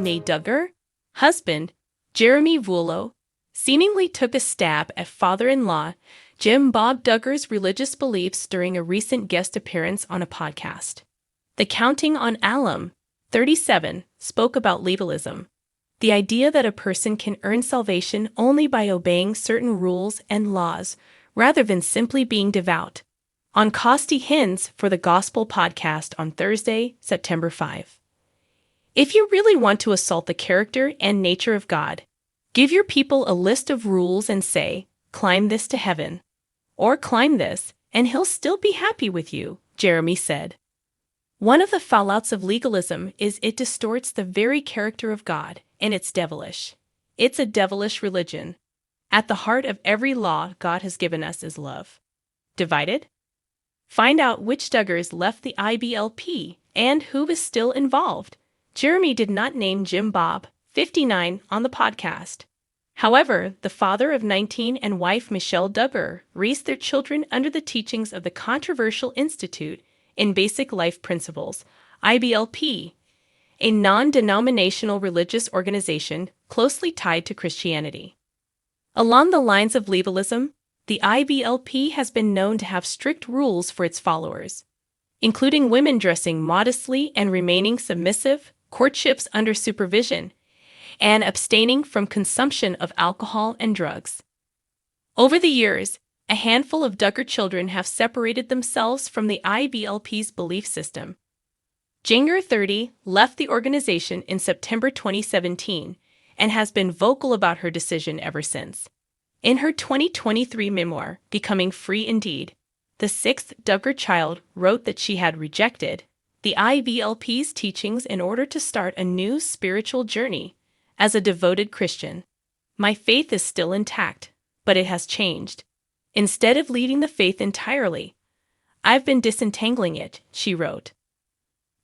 née Duggar, husband, Jeremy Vuolo, seemingly took a stab at father-in-law Jim Bob Duggar's religious beliefs during a recent guest appearance on a podcast. The Counting on Alum, 37, spoke about legalism, the idea that a person can earn salvation only by obeying certain rules and laws rather than simply being devout, on Costi Hinds for the Gospel podcast on Thursday, September 5. If you really want to assault the character and nature of God, give your people a list of rules and say, climb this to heaven, or climb this, and he'll still be happy with you, Jeremy said. One of the fallouts of legalism is it distorts the very character of God, and it's devilish. It's a devilish religion. At the heart of every law God has given us is love. Divided? Find out which Duggars left the IBLP and who is still involved. Jeremy did not name Jim Bob, 59, on the podcast. However, the father of 19 and wife Michelle Duggar raised their children under the teachings of the controversial Institute in Basic Life Principles, IBLP, a non-denominational religious organization closely tied to Christianity. Along the lines of legalism, the IBLP has been known to have strict rules for its followers, including women dressing modestly and remaining submissive, courtships under supervision, and abstaining from consumption of alcohol and drugs. Over the years, a handful of Duggar children have separated themselves from the IBLP's belief system. Jinger, 30, left the organization in September 2017 and has been vocal about her decision ever since. In her 2023 memoir, Becoming Free Indeed, the sixth Duggar child wrote that she had rejected the IBLP's teachings in order to start a new spiritual journey as a devoted Christian. My faith is still intact, but it has changed. Instead of leading the faith entirely, I've been disentangling it, she wrote.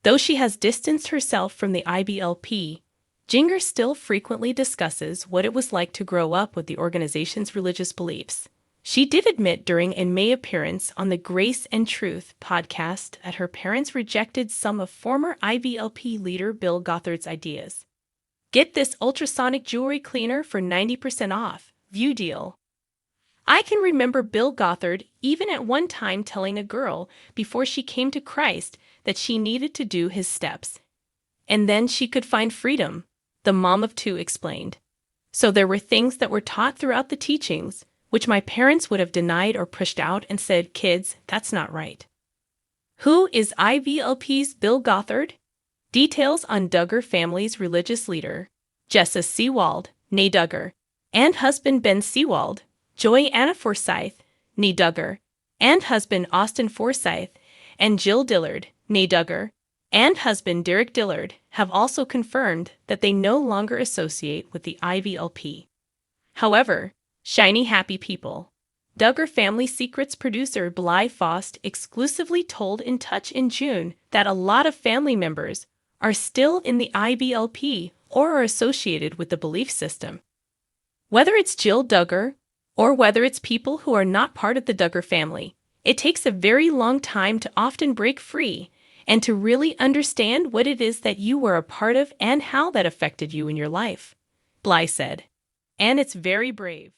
Though she has distanced herself from the IBLP, Jinger still frequently discusses what it was like to grow up with the organization's religious beliefs. She did admit during a May appearance on the Grace and Truth podcast that her parents rejected some of former IBLP leader Bill Gothard's ideas. Get this ultrasonic jewelry cleaner for 90% off, view deal. I can remember Bill Gothard even at one time telling a girl before she came to Christ that she needed to do his steps. And then she could find freedom, the mom of two explained. So there were things that were taught throughout the teachings which my parents would have denied or pushed out and said, kids, that's not right. Who is IBLP's Bill Gothard? Details on Duggar family's religious leader, Jessa Seawald, née Duggar, and husband Ben Seawald, Joy Anna Forsyth, née Duggar, and husband Austin Forsyth, and Jill Dillard, née Duggar, and husband Derek Dillard have also confirmed that they no longer associate with the IBLP. However, shiny happy people. Duggar Family Secrets producer Bly Faust exclusively told In Touch in June that a lot of family members are still in the IBLP or are associated with the belief system. Whether it's Jill Duggar or whether it's people who are not part of the Duggar family, it takes a very long time to often break free and to really understand what it is that you were a part of and how that affected you in your life, Bly said. And it's very brave.